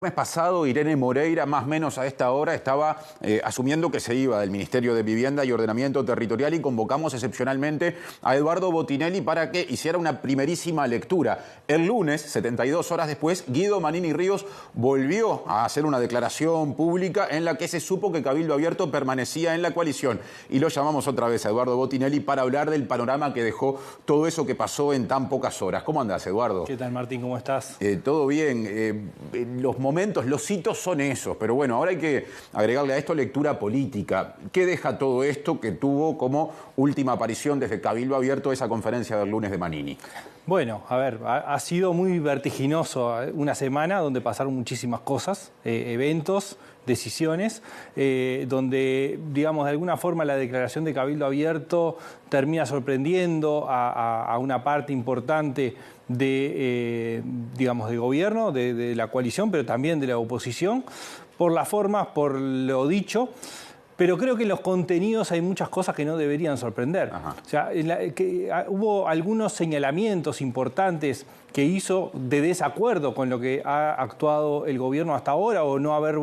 El mes pasado, Irene Moreira, más o menos a esta hora, estaba asumiendo que se iba del Ministerio de Vivienda y Ordenamiento Territorial y convocamos excepcionalmente a Eduardo Botinelli para que hiciera una primerísima lectura. El lunes, 72 horas después, Guido Manini Ríos volvió a hacer una declaración pública en la que se supo que Cabildo Abierto permanecía en la coalición. Y lo llamamos otra vez a Eduardo Botinelli para hablar del panorama que dejó todo eso que pasó en tan pocas horas. ¿Cómo andás, Eduardo? ¿Qué tal, Martín? ¿Cómo estás? Todo bien. Los momentos, los hitos son esos, pero bueno, ahora hay que agregarle a esto lectura política. ¿Qué deja todo esto que tuvo como última aparición desde Cabildo Abierto esa conferencia del lunes de Manini? Bueno, a ver, ha sido muy vertiginoso una semana donde pasaron muchísimas cosas, eventos, decisiones, donde, digamos, de alguna forma la declaración de Cabildo Abierto termina sorprendiendo a una parte importante de, digamos, de gobierno, de la coalición, pero también de la oposición, por las formas, por lo dicho. Pero creo que en los contenidos hay muchas cosas que no deberían sorprender. Ajá. O sea, hubo algunos señalamientos importantes que hizo de desacuerdo con lo que ha actuado el gobierno hasta ahora o no haber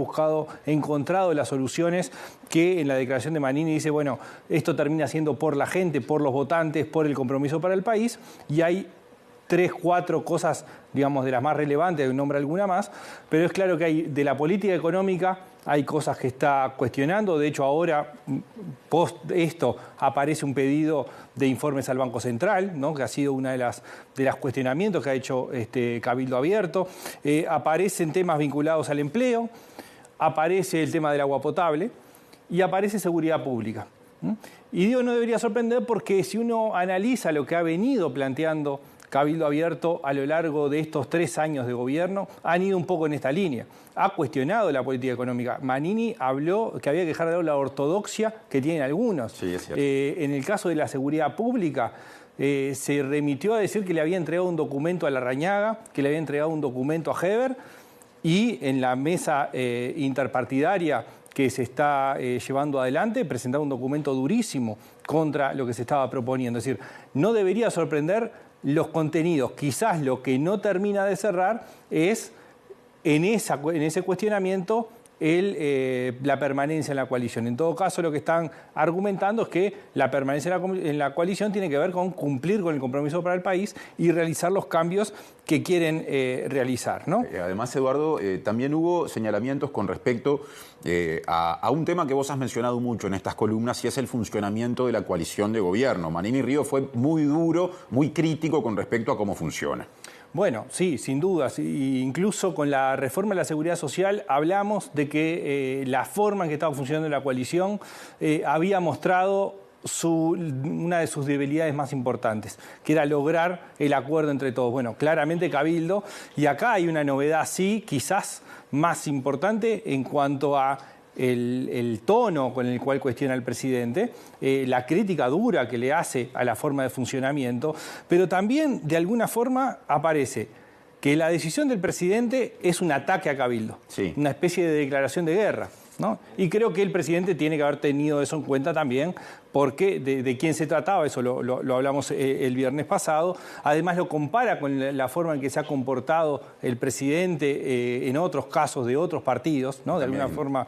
encontrado las soluciones que en la declaración de Manini dice, bueno, esto termina siendo por la gente, por los votantes, por el compromiso para el país, y hay 3, 4 cosas, digamos, de las más relevantes, nombra alguna más, pero es claro que hay de la política económica, hay cosas que está cuestionando. De hecho, ahora, post esto, aparece un pedido de informes al Banco Central, ¿no?, que ha sido una de las cuestionamientos que ha hecho Cabildo Abierto. Aparecen temas vinculados al empleo, aparece el tema del agua potable y aparece seguridad pública. Y digo, no debería sorprender porque si uno analiza lo que ha venido planteando Cabildo Abierto a lo largo de estos 3 años de gobierno, han ido un poco en esta línea. Ha cuestionado la política económica. Manini habló que había que dejar de lado la ortodoxia que tienen algunos. Sí, es cierto. En el caso de la seguridad pública, se remitió a decir que le había entregado un documento a Larrañaga, que le había entregado un documento a Heber, y en la mesa interpartidaria que se está llevando adelante, presentaba un documento durísimo contra lo que se estaba proponiendo. Es decir, no debería sorprender los contenidos. Quizás lo que no termina de cerrar es, en ese cuestionamiento, la permanencia en la coalición. En todo caso, lo que están argumentando es que la permanencia en la coalición tiene que ver con cumplir con el compromiso para el país y realizar los cambios que quieren realizar, ¿no? Además, Eduardo, también hubo señalamientos con respecto a un tema que vos has mencionado mucho en estas columnas, y es el funcionamiento de la coalición de gobierno. Manini Ríos fue muy duro, muy crítico con respecto a cómo funciona. Bueno, sí, sin dudas. Incluso con la reforma de la seguridad social hablamos de que la forma en que estaba funcionando la coalición había mostrado una de sus debilidades más importantes, que era lograr el acuerdo entre todos. Bueno, claramente Cabildo, y acá hay una novedad, sí, quizás más importante en cuanto a el tono con el cual cuestiona el presidente, la crítica dura que le hace a la forma de funcionamiento, pero también de alguna forma aparece que la decisión del presidente es un ataque a Cabildo, sí, una especie de declaración de guerra, ¿no? Y creo que el presidente tiene que haber tenido eso en cuenta también, porque de quién se trataba, eso lo hablamos el viernes pasado. Además lo compara con la forma en que se ha comportado el presidente en otros casos de otros partidos, ¿no? De alguna forma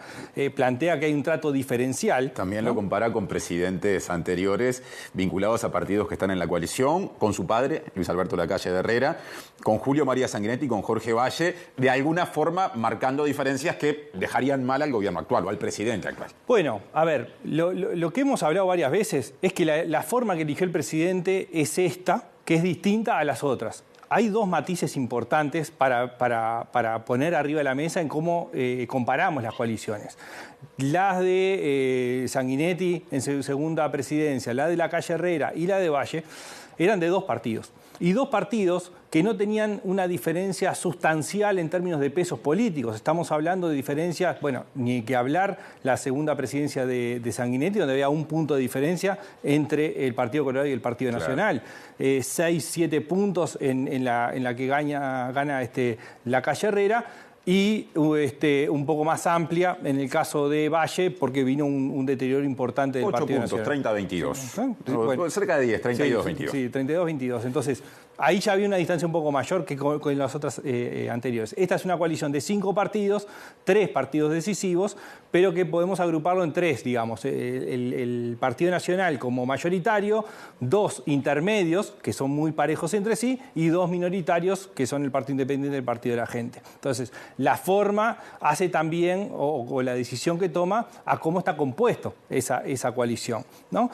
plantea que hay un trato diferencial. También, ¿no?, lo compara con presidentes anteriores vinculados a partidos que están en la coalición, con su padre, Luis Alberto Lacalle de Herrera, con Julio María Sanguinetti y con Jorge Valle, de alguna forma marcando diferencias que dejarían mal al gobierno actual o al presidente actual. Bueno, a ver, lo que hemos hablado varias veces es que la forma que eligió el presidente es esta, que es distinta a las otras. Hay 2 matices importantes para poner arriba de la mesa en cómo comparamos las coaliciones. Las de Sanguinetti en su segunda presidencia, la de Lacalle Herrera y la de Valle, eran de 2 partidos. Y 2 partidos que no tenían una diferencia sustancial en términos de pesos políticos. Estamos hablando de diferencias, bueno, ni que hablar la segunda presidencia de Sanguinetti, donde había un punto de diferencia entre el Partido Colorado y el Partido Nacional. 6, 7 puntos en la que gana Lacalle Herrera, y un poco más amplia en el caso de Valle, porque vino un deterioro importante del Partido Nacional. 8 puntos, 30-22. Bueno, cerca de 10, 32-22. Sí, 32-22. Entonces, ahí ya había una distancia un poco mayor que con las otras anteriores. Esta es una coalición de 5 partidos, 3 partidos decisivos, pero que podemos agruparlo en 3, digamos. El Partido Nacional como mayoritario, 2 intermedios, que son muy parejos entre sí, y 2 minoritarios, que son el Partido Independiente y el Partido de la Gente. Entonces, la forma hace también, o la decisión que toma, a cómo está compuesto esa coalición, ¿no?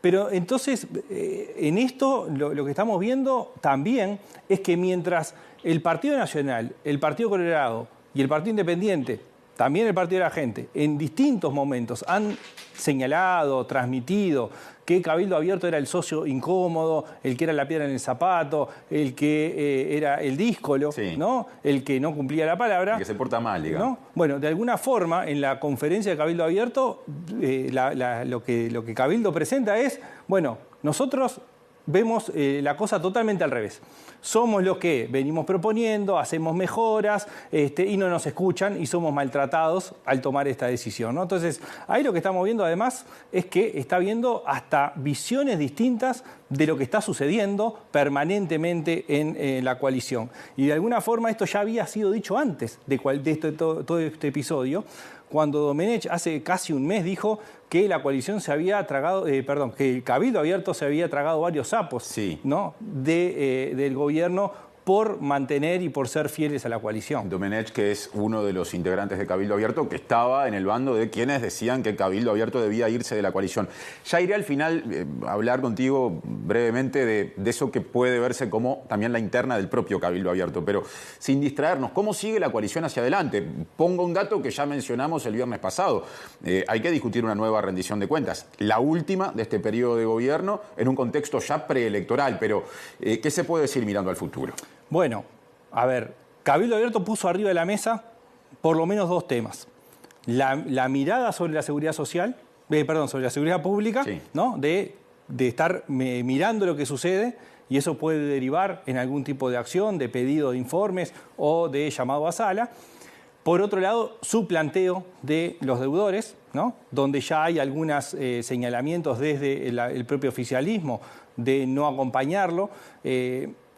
Pero entonces, en esto lo que estamos viendo también es que mientras el Partido Nacional, el Partido Colorado y el Partido Independiente, también el Partido de la Gente, en distintos momentos han señalado, transmitido que Cabildo Abierto era el socio incómodo, el que era la piedra en el zapato, el que era el díscolo, sí, ¿no? El que no cumplía la palabra. El que se porta mal, digamos. ¿No? Bueno, de alguna forma, en la conferencia de Cabildo Abierto, lo que Cabildo presenta es, bueno, nosotros vemos la cosa totalmente al revés. Somos los que venimos proponiendo, hacemos mejoras y no nos escuchan y somos maltratados al tomar esta decisión, ¿no? Entonces, ahí lo que estamos viendo además es que está viendo hasta visiones distintas de lo que está sucediendo permanentemente en la coalición. Y de alguna forma esto ya había sido dicho antes de todo este episodio, cuando Domenech hace casi un mes dijo que la coalición se había tragado, que el Cabildo Abierto se había tragado varios sapos, sí, ¿no? Del gobierno por mantener y por ser fieles a la coalición. Domenech, que es uno de los integrantes de Cabildo Abierto, que estaba en el bando de quienes decían que Cabildo Abierto debía irse de la coalición. Ya iré al final a hablar contigo brevemente de eso que puede verse como también la interna del propio Cabildo Abierto, pero sin distraernos, ¿cómo sigue la coalición hacia adelante? Pongo un dato que ya mencionamos el viernes pasado. Hay que discutir una nueva rendición de cuentas, la última de este periodo de gobierno en un contexto ya preelectoral, pero ¿qué se puede decir mirando al futuro? Bueno, a ver, Cabildo Abierto puso arriba de la mesa por lo menos 2 temas. La mirada sobre la seguridad social, sobre la seguridad pública, sí, ¿no? De estar mirando lo que sucede, y eso puede derivar en algún tipo de acción, de pedido de informes o de llamado a sala. Por otro lado, su planteo de los deudores, ¿no? Donde ya hay algunos señalamientos desde el propio oficialismo de no acompañarlo.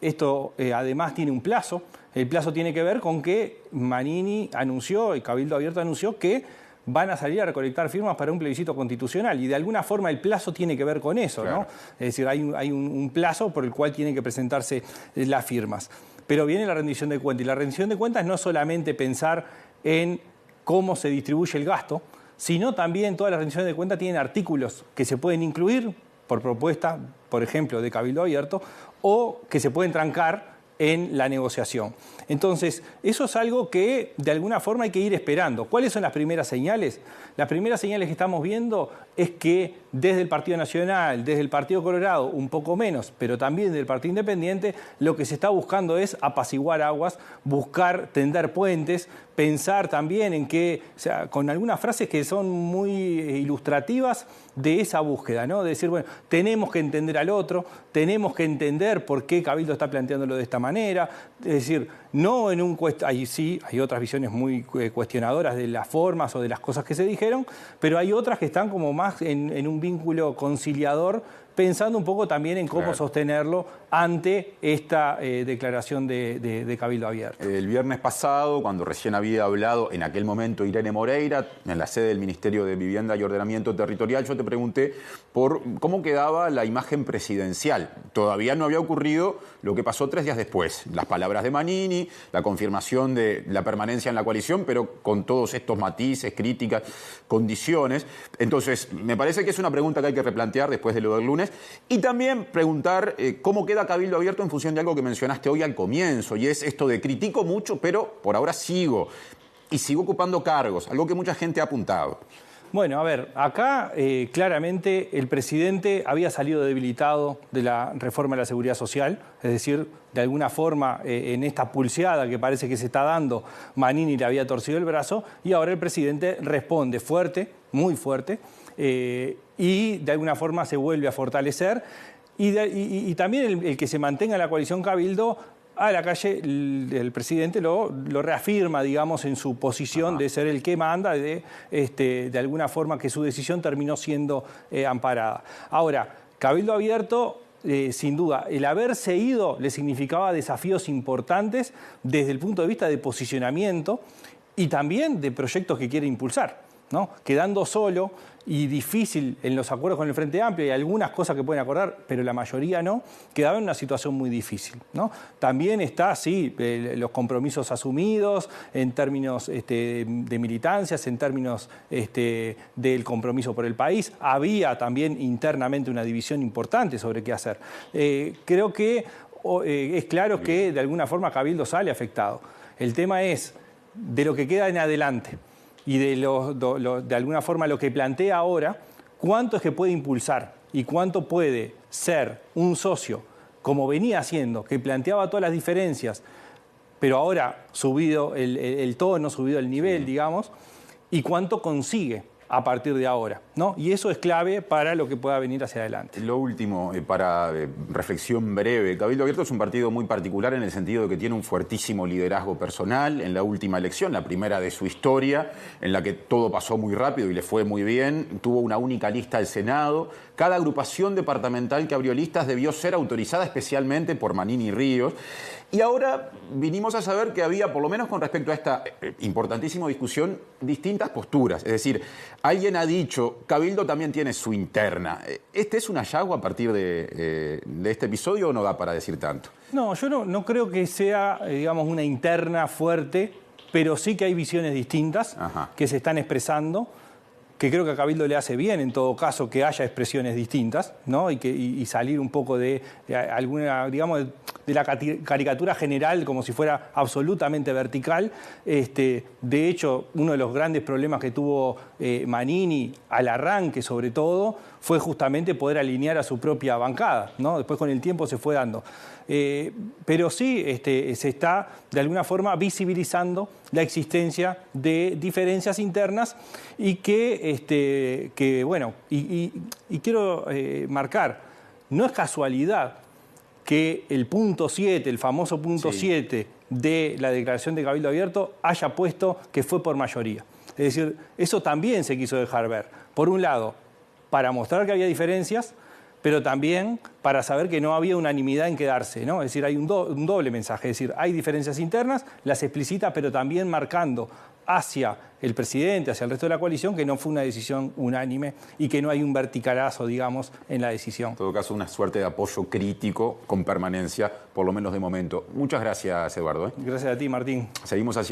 Esto además tiene un plazo. El plazo tiene que ver con que Manini anunció, y Cabildo Abierto anunció, que van a salir a recolectar firmas para un plebiscito constitucional. Y de alguna forma el plazo tiene que ver con eso, claro, ¿no? Es decir, hay un plazo por el cual tienen que presentarse las firmas. Pero viene la rendición de cuentas. Y la rendición de cuentas no es solamente pensar en cómo se distribuye el gasto, sino también todas las rendiciones de cuentas tienen artículos que se pueden incluir por propuesta, por ejemplo, de Cabildo Abierto, o que se pueden trancar en la negociación. Entonces, eso es algo que de alguna forma hay que ir esperando. ¿Cuáles son las primeras señales? Las primeras señales que estamos viendo es que desde el Partido Nacional, desde el Partido Colorado, un poco menos, pero también del Partido Independiente, lo que se está buscando es apaciguar aguas, buscar tender puentes, pensar también en que, o sea, con algunas frases que son muy ilustrativas de esa búsqueda, ¿no? De decir, bueno, tenemos que entender al otro, tenemos que entender por qué Cabildo está planteándolo de esta manera, es decir, no en un... Ahí sí, hay otras visiones muy cuestionadoras de las formas o de las cosas que se dijeron, pero hay otras que están como más en un vínculo conciliador, pensando un poco también en cómo, claro, sostenerlo ante esta declaración de Cabildo Abierto. El viernes pasado, cuando recién había hablado en aquel momento Irene Moreira, en la sede del Ministerio de Vivienda y Ordenamiento Territorial, yo te pregunté por cómo quedaba la imagen presidencial. Todavía no había ocurrido lo que pasó 3 días después. Las palabras de Manini, la confirmación de la permanencia en la coalición, pero con todos estos matices, críticas, condiciones. Entonces, me parece que es una pregunta que hay que replantear después de lo del lunes. Y también preguntar cómo queda Cabildo Abierto en función de algo que mencionaste hoy al comienzo, y es esto de critico mucho, pero por ahora sigo ocupando cargos, algo que mucha gente ha apuntado. Bueno, a ver, acá claramente el presidente había salido debilitado de la reforma de la seguridad social, es decir, de alguna forma en esta pulseada que parece que se está dando, Manini le había torcido el brazo, y ahora el presidente responde fuerte, muy fuerte, y de alguna forma se vuelve a fortalecer, y también el que se mantenga la coalición Cabildo, a la calle el presidente lo reafirma, digamos, en su posición de ser el que manda, de alguna forma que su decisión terminó siendo amparada. Ahora, Cabildo Abierto sin duda, el haberse ido le significaba desafíos importantes desde el punto de vista de posicionamiento y también de proyectos que quiere impulsar, ¿no? Quedando solo y difícil en los acuerdos con el Frente Amplio, y algunas cosas que pueden acordar, pero la mayoría no, quedaba en una situación muy difícil, ¿no? También está, sí, los compromisos asumidos en términos de militancias, en términos del compromiso por el país. Había también internamente una división importante sobre qué hacer. Creo que es claro que de alguna forma Cabildo sale afectado. El tema es de lo que queda en adelante y de alguna forma lo que plantea ahora, cuánto es que puede impulsar y cuánto puede ser un socio, como venía haciendo, que planteaba todas las diferencias, pero ahora subido el tono, subido el nivel, digamos, y cuánto consigue a partir de ahora, ¿no? Y eso es clave para lo que pueda venir hacia adelante. Lo último, para reflexión breve, Cabildo Abierto es un partido muy particular en el sentido de que tiene un fuertísimo liderazgo personal. En la última elección, la primera de su historia, en la que todo pasó muy rápido y le fue muy bien, tuvo una única lista al Senado. Cada agrupación departamental que abrió listas debió ser autorizada especialmente por Manini y Ríos. Y ahora vinimos a saber que había, por lo menos con respecto a esta importantísima discusión, distintas posturas. Es decir, alguien ha dicho, Cabildo también tiene su interna. ¿Este es un hallazgo a partir de este episodio o no da para decir tanto? No, yo no creo que sea, digamos, una interna fuerte, pero sí que hay visiones distintas que se están expresando, que creo que a Cabildo le hace bien, en todo caso, que haya expresiones distintas, ¿no? Y salir un poco de alguna, digamos, de la caricatura general como si fuera absolutamente vertical. De hecho, uno de los grandes problemas que tuvo Manini al arranque, sobre todo, fue justamente poder alinear a su propia bancada, ¿no? Después con el tiempo se fue dando. Pero sí se está de alguna forma visibilizando la existencia de diferencias internas y que bueno, y quiero marcar, no es casualidad que el punto 7, el famoso punto 7 de la declaración de Cabildo Abierto haya puesto que fue por mayoría. Es decir, eso también se quiso dejar ver. Por un lado, para mostrar que había diferencias, pero también para saber que no había unanimidad en quedarse, ¿no? Es decir, hay un doble mensaje, es decir, hay diferencias internas, las explicita, pero también marcando hacia el presidente, hacia el resto de la coalición, que no fue una decisión unánime y que no hay un verticalazo, digamos, en la decisión. En todo caso, una suerte de apoyo crítico con permanencia, por lo menos de momento. Muchas gracias, Eduardo. Gracias a ti, Martín. Seguimos haciendo